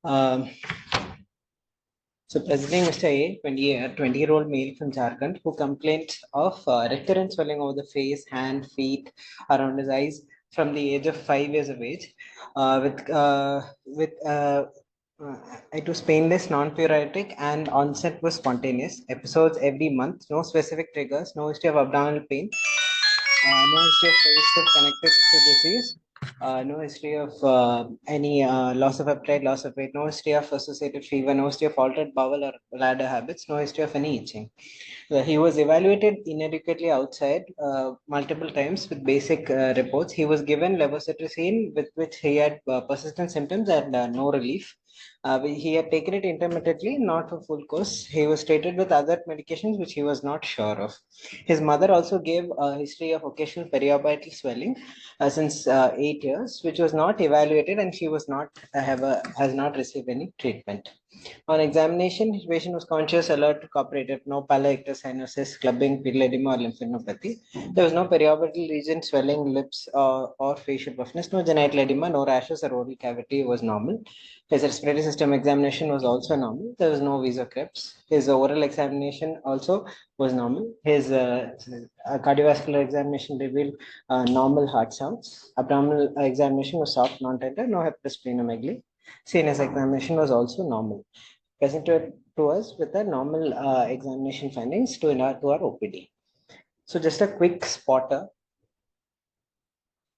Um, so presenting Mr. A, 20-year-old male from Jharkhand who complained of recurrent swelling over the face, hand, feet, around his eyes from the age of 5 years of age, with it was painless, non-pruritic, and onset was spontaneous. Episodes every month, no specific triggers, no history of abdominal pain, no history of resistive connected to disease, no history of any loss of appetite, loss of weight, no history of associated fever, no history of altered bowel or bladder habits, no history of any itching. He was evaluated inadequately outside multiple times with basic reports. He was given levocetracine, with which he had persistent symptoms and no relief. He had taken it intermittently, not for full course. He was treated with other medications which he was not sure of. His mother also gave a history of occasional periorbital swelling since 8 years, which was not evaluated, and she was not has not received any treatment. On examination, his patient was conscious, alert, cooperative, no pallor, cyanosis, clubbing, pedal edema, or lymphadenopathy. There was no periorbital region swelling, lips, or facial puffness, no genital edema, no rashes or oral cavity was normal. His respiratory system examination was also normal. There was no vasocreps. His oral examination also was normal. His cardiovascular examination revealed normal heart sounds. Abdominal examination was soft, non-tender, no hepatosplenomegaly. CNS examination was also normal. Presented to us with the normal examination findings to our OPD. So just a quick spotter.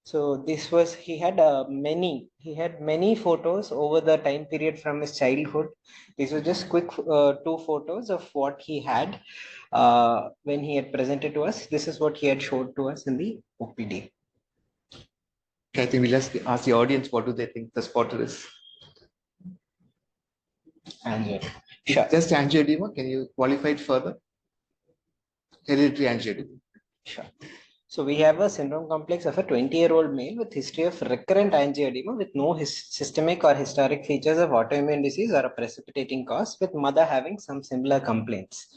So this was he had many photos over the time period from his childhood. These were just quick two photos of what he had when he had presented to us. This is what he had showed to us in the OPD. I think we'll just ask the audience what do they think the spotter is. Angioedema. Sure. Just angioedema. Can you qualify it further? Hereditary angioedema. Sure. So we have a syndrome complex of a 20-year-old male with history of recurrent angioedema with no systemic or historic features of autoimmune disease or a precipitating cause, with mother having some similar complaints.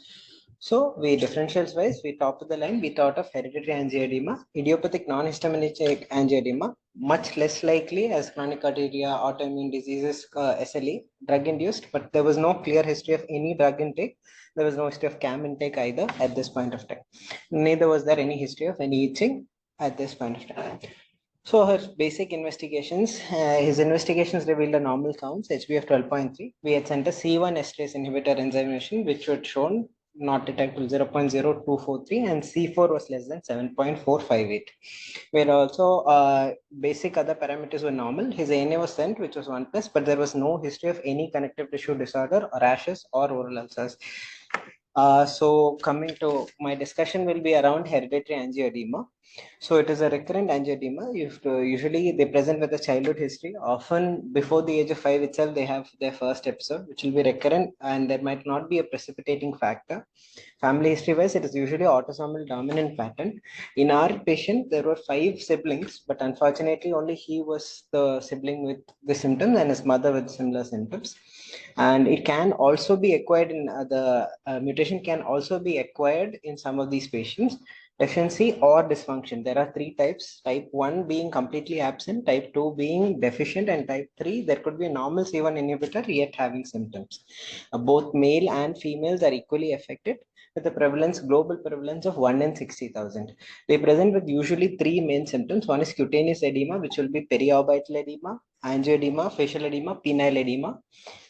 So we differentials wise, we top of the line, we thought of hereditary angioedema, idiopathic non-histaminic angioedema, much less likely as chronic urticaria, autoimmune diseases, SLE, drug induced, but there was no clear history of any drug intake. There was no history of CAM intake either at this point of time. Neither was there any history of any itching at this point of time. So her basic investigations, his investigations revealed a normal counts, HbF 12.3. We had sent a C1 esterase inhibitor enzymation, which was shown not detectable 0.0243, and C4 was less than 7.458. Where also basic other parameters were normal. His ANA was sent, which was 1 plus, but there was no history of any connective tissue disorder, or rashes, or oral ulcers. So coming to my discussion will be around hereditary angioedema. So it is a recurrent angioedema. Usually they present with a childhood history. Often before the age of 5 itself, they have their first episode, which will be recurrent, and there might not be a precipitating factor. Family history wise, it is usually autosomal dominant pattern. In our patient, there were 5 siblings, but unfortunately only he was the sibling with the symptoms and his mother with similar symptoms. And it can also be acquired in the mutation can also be acquired in some of these patients. Deficiency or dysfunction. There are 3 types. Type 1 being completely absent, type 2 being deficient, and type 3 there could be a normal C1 inhibitor yet having symptoms. Both male and females are equally affected, with a prevalence, global prevalence of 1 in 60,000. They present with usually 3 main symptoms. One is cutaneous edema, which will be periorbital edema, angioedema, facial edema, penile edema.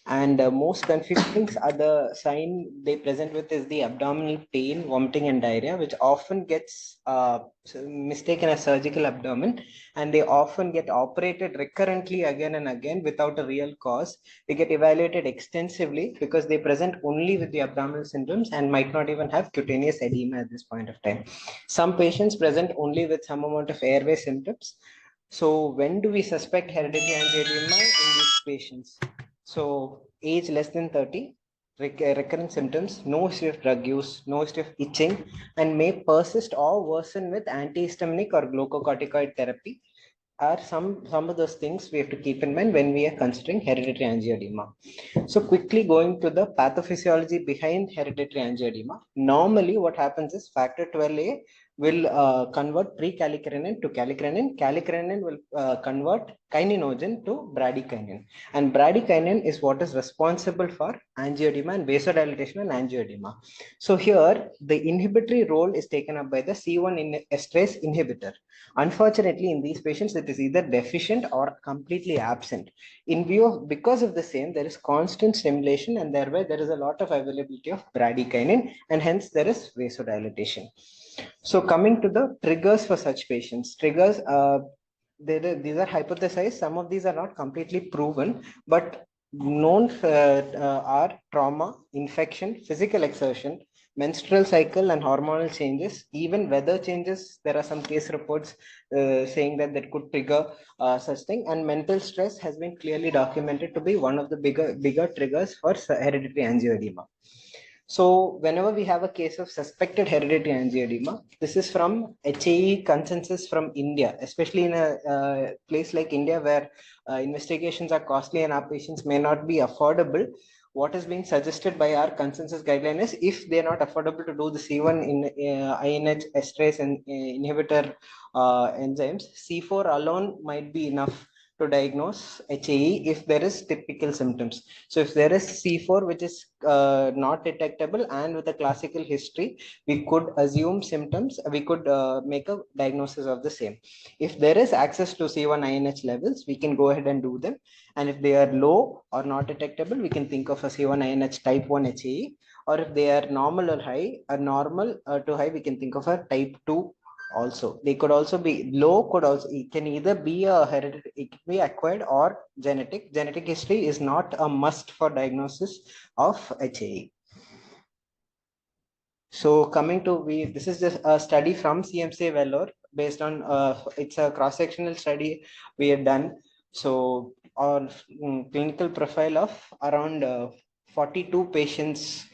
And most confusing other sign they present with is the abdominal pain, vomiting, and diarrhea, which often gets mistaken as surgical abdomen, and they often get operated recurrently again and again without a real cause. They get evaluated extensively because they present only with the abdominal symptoms and might not even have cutaneous edema at this point of time. Some patients present only with some amount of airway symptoms. So when do we suspect hereditary angioedema in these patients? So age less than 30, recurrent symptoms, no history of drug use, no history of itching, and may persist or worsen with antihistaminic or glucocorticoid therapy are some of those things we have to keep in mind when we are considering hereditary angioedema. So quickly going to the pathophysiology behind hereditary angioedema. Normally what happens is factor 12A will convert pre-kallikrein to kallikrein. Kallikrein will convert kininogen to bradykinin. And bradykinin is what is responsible for angioedema and vasodilatation and angioedema. So here, the inhibitory role is taken up by the C1 esterase inhibitor. Unfortunately, in these patients, it is either deficient or completely absent. Because of the same, there is constant stimulation, and thereby there is a lot of availability of bradykinin, and hence there is vasodilatation. So coming to the triggers for such patients, these are hypothesized. Some of these are not completely proven, but known are trauma, infection, physical exertion, menstrual cycle and hormonal changes, even weather changes. There are some case reports saying that could trigger such thing, and mental stress has been clearly documented to be one of the bigger triggers for hereditary angioedema. So whenever we have a case of suspected hereditary angioedema, this is from HAE consensus from India, especially in a place like India where investigations are costly and our patients may not be affordable. What is being suggested by our consensus guideline is, if they are not affordable to do the C1 in INH esterase and inhibitor enzymes, C4 alone might be enough to diagnose HAE if there is typical symptoms. So if there is C4 which is not detectable and with a classical history, we could assume symptoms, we could make a diagnosis of the same. If there is access to C1 INH levels, we can go ahead and do them. And if they are low or not detectable, we can think of a C1 INH type 1 HAE. Or if they are normal or high, a normal to high, we can think of a type 2 also. They could also be low, it can either be a hereditary, it can be acquired or genetic history is not a must for diagnosis of HAE. So coming to this is just a study from CMC Vellore based on it's a cross-sectional study we had done. So our clinical profile of around 42 patients.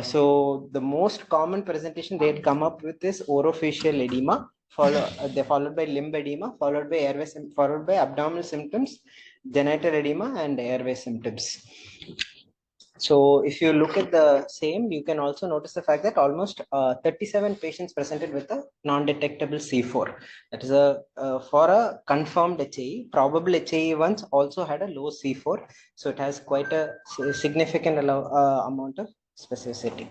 So the most common presentation they had come up with is orofacial edema, followed by limb edema, followed by abdominal symptoms, genital edema, and airway symptoms. So if you look at the same, you can also notice the fact that almost 37 patients presented with a non-detectable C4. That is for a confirmed HAE. Probable HAE ones also had a low C4. So it has quite a significant amount of specificity.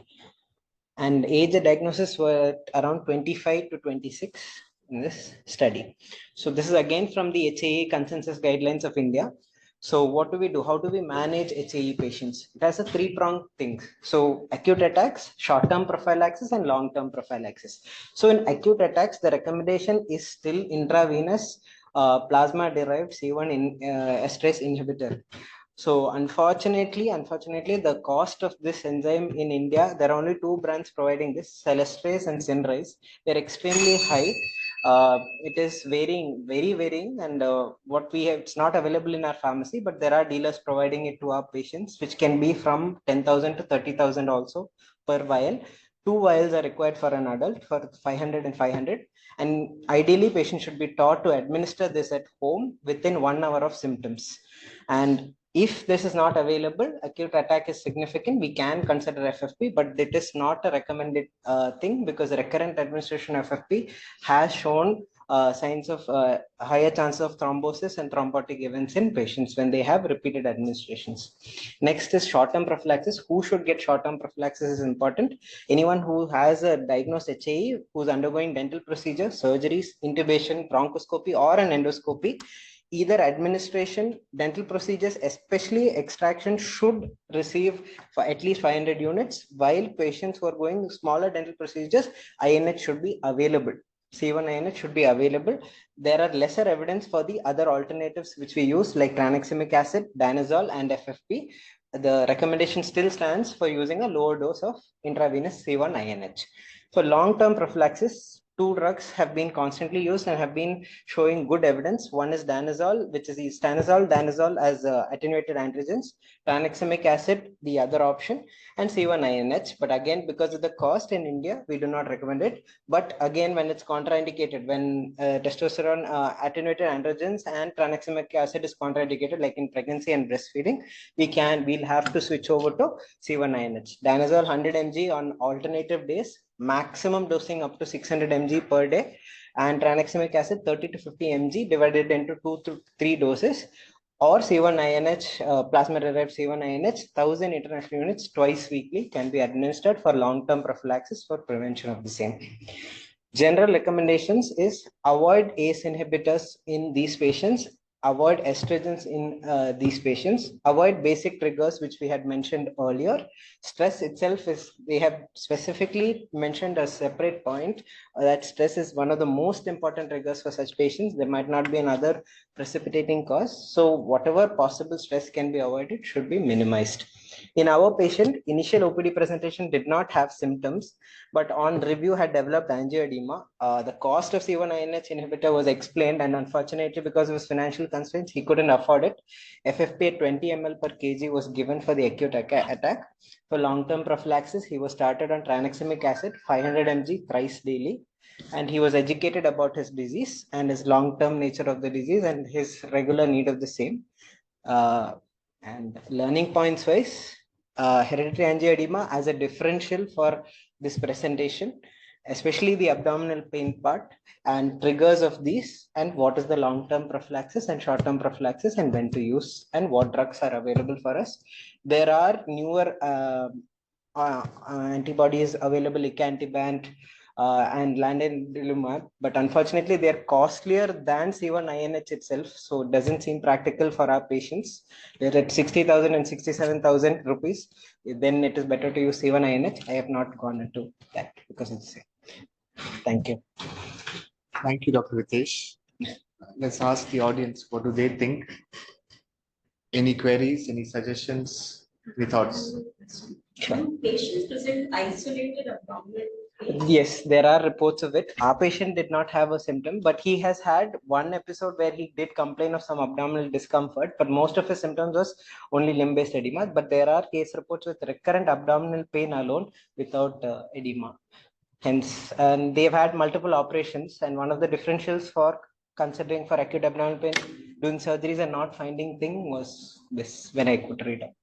And age diagnosis were around 25 to 26 in this study. So this is again from the HAE consensus guidelines of India. So what do we do? How do we manage HAE patients? It has a three-pronged thing. So acute attacks, short-term prophylaxis, and long-term prophylaxis. So in acute attacks, the recommendation is still intravenous plasma-derived C1 esterase inhibitor. So unfortunately, the cost of this enzyme in India, there are only two brands providing this, Celestrase and Synrise. They're extremely high. It is very varying, and what we have, it's not available in our pharmacy, but there are dealers providing it to our patients, which can be from 10,000 to 30,000 also per vial. 2 vials are required for an adult for 500 and 500. And ideally, patients should be taught to administer this at home within 1 hour of symptoms. And if this is not available, acute attack is significant, we can consider FFP, but it is not a recommended thing, because recurrent administration of FFP has shown signs of higher chance of thrombosis and thrombotic events in patients when they have repeated administrations. Next is short-term prophylaxis. Who should get short-term prophylaxis is important. Anyone who has a diagnosed HAE, who's undergoing dental procedure, surgeries, intubation, bronchoscopy, or an endoscopy. Either administration, dental procedures, especially extraction, should receive for at least 500 units, while patients who are going smaller dental procedures, INH should be available. C1 INH should be available. There are lesser evidence for the other alternatives which we use, like tranexamic acid, danazol, and FFP. The recommendation still stands for using a lower dose of intravenous C1 INH. For long-term prophylaxis, two drugs have been constantly used and have been showing good evidence. One is danazol, which is danazol as attenuated androgens, tranexamic acid, the other option, and C1 INH. But again, because of the cost in India, we do not recommend it. But again, when it's contraindicated, when testosterone attenuated androgens and tranexamic acid is contraindicated, like in pregnancy and breastfeeding, we'll have to switch over to C1 INH. Danazol 100 mg on alternative days maximum dosing up to 600 mg per day, and tranexamic acid 30 to 50 mg divided into 2 to 3 doses, or C1INH, plasma-derived C1INH, 1000 international units twice weekly can be administered for long-term prophylaxis for prevention of the same. General recommendations is avoid ACE inhibitors in these patients, avoid estrogens in these patients, avoid basic triggers, which we had mentioned earlier. Stress itself is, we have specifically mentioned a separate point that stress is one of the most important triggers for such patients. There might not be another precipitating cause. So whatever possible stress can be avoided should be minimized. In our patient, initial OPD presentation did not have symptoms, but on review had developed angioedema. The cost of C1INH inhibitor was explained, and unfortunately, because of his financial constraints, he couldn't afford it. FFP at 20 ml per kg was given for the acute attack. For long-term prophylaxis, he was started on tranexamic acid, 500 mg thrice daily, and he was educated about his disease and his long-term nature of the disease and his regular need of the same. And learning points wise, hereditary angioedema as a differential for this presentation, especially the abdominal pain part and triggers of these, and what is the long-term prophylaxis and short-term prophylaxis, and when to use, and what drugs are available for us. There are newer antibodies available, icantibant and landiolumab, but unfortunately they're costlier than C1INH itself, so it doesn't seem practical for our patients. They're at 60,000 and 67,000 rupees. Then it is better to use C1INH. I have not gone into that because it's. Thank you. Thank you, Dr. Ritesh. Let's ask the audience, what do they think? Any queries, any suggestions, any thoughts? Do patients present isolated abdominal pain? Yes, there are reports of it. Our patient did not have a symptom, but he has had one episode where he did complain of some abdominal discomfort, but most of his symptoms was only limb-based edema. But there are case reports with recurrent abdominal pain alone without edema. Hence, and they've had multiple operations, and one of the differentials for considering for acute abdominal pain, doing surgeries and not finding thing was this, when I could read up.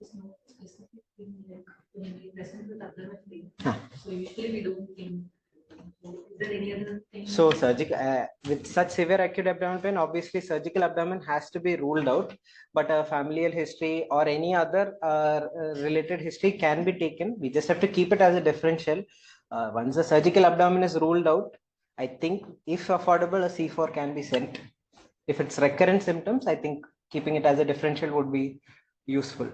It's not specific thing like when we present with abdominal pain. Huh. So usually we don't think. Is there any other thing? So surgical with such severe acute abdominal pain, obviously surgical abdomen has to be ruled out, but a familial history or any other related history can be taken. We just have to keep it as a differential. Once the surgical abdomen is ruled out, I think if affordable, a C4 can be sent. If it's recurrent symptoms, I think keeping it as a differential would be useful.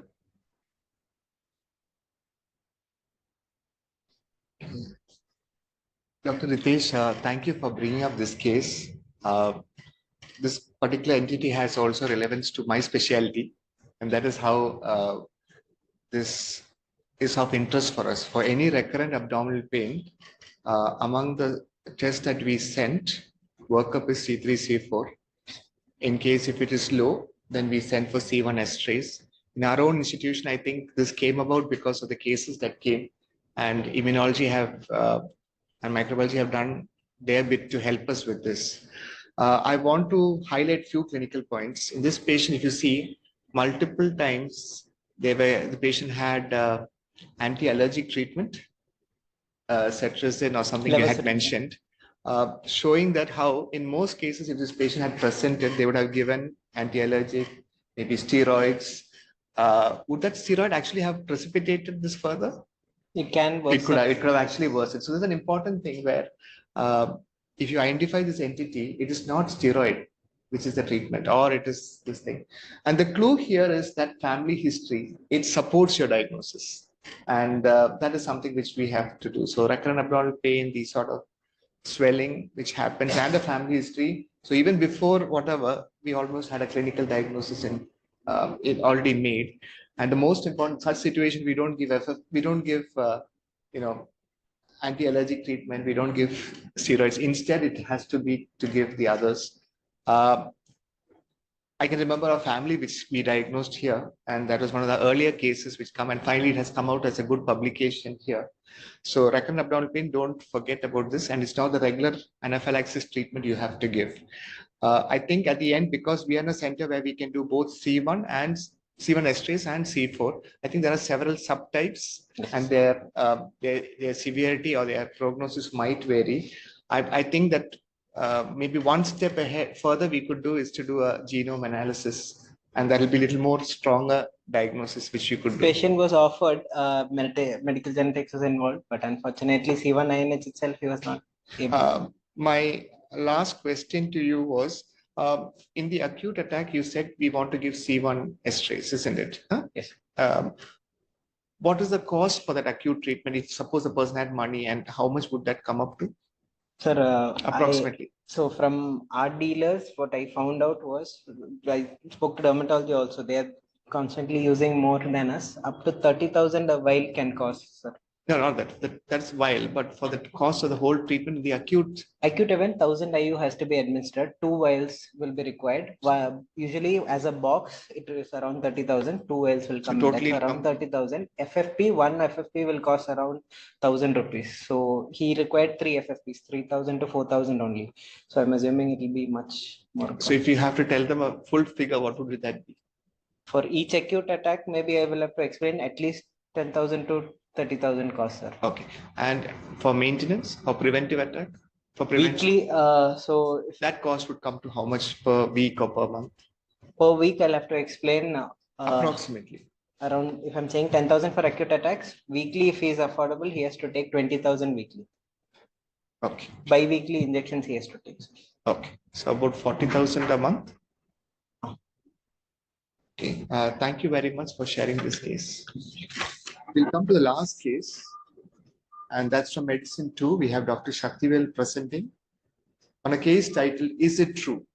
Dr. Ritesh, thank you for bringing up this case. This particular entity has also relevance to my specialty, and that is how this is of interest for us. For any recurrent abdominal pain, among the tests that we sent, workup is C3, C4. In case if it is low, then we send for C1 esterase. In our own institution, I think this came about because of the cases that came, and immunology have and microbiology have done their bit to help us with this. I want to highlight few clinical points. In this patient, if you see, multiple times the patient had anti-allergic treatment, cetirizine or something you had mentioned, showing that how in most cases, if this patient had presented, they would have given anti-allergic, maybe steroids. Would that steroid actually have precipitated this further? It can worsen. It could have actually worsened. So there's an important thing where if you identify this entity, it is not steroid, which is the treatment, or it is this thing. And the clue here is that family history, it supports your diagnosis. And that is something which we have to do. So recurrent abdominal pain, these sort of swelling which happens, and the family history. So even before whatever, we almost had a clinical diagnosis in it already made. And the most important such situation, we don't give anti-allergic treatment. We don't give steroids. Instead, it has to be to give the others. I can remember a family which we diagnosed here, and that was one of the earlier cases which come, and finally it has come out as a good publication here. So recurrent abdominal pain, don't forget about this, and it's now the regular anaphylaxis treatment you have to give. I think at the end, because we are in a center where we can do both C1 and C1 esterase and C4. I think there are several subtypes, Yes. and their severity or their prognosis might vary. I think that maybe one step ahead further we could do is to do a genome analysis, and that will be a little more stronger diagnosis which you could do. Patient was offered medical genetics was involved, but unfortunately C1INH itself he was not able. My last question to you was, in the acute attack, you said we want to give C1 esterase, isn't it? Huh? Yes. What is the cost for that acute treatment? If suppose the person had money, and how much would that come up to? Sir, Approximately. so from our dealers, what I found out was, I spoke to dermatology also, they are constantly using more than us. Up to 30,000 a vial can cost, sir. No, not that. That's vial, but for the cost of the whole treatment, the acute. Acute event, 1000 IU has to be administered. 2 vials will be required. Usually, as a box, it is around 30,000. 2 vials will come. Totally That's around 30,000. FFP, one FFP will cost around 1,000 rupees. So he required 3 FFPs, 3,000 to 4,000 only. So I'm assuming it will be much more. So if you have to tell them a full figure, what would that be? For each acute attack, maybe I will have to explain at least 10,000 to 30,000 cost, sir. Okay. And for maintenance or preventive attack? For prevention? Weekly, so if that cost would come to how much per week or per month? per week, I'll have to explain. Approximately. Around, if I'm saying 10,000 for acute attacks, weekly, if he is affordable, he has to take 20,000 weekly. Okay. Bi-weekly injections he has to take. Okay. So about 40,000 a month. Okay. Thank you very much for sharing this case. We'll come to the last case, and that's from Medicine 2. We have Dr. Shaktivel presenting on a case titled, Is It True?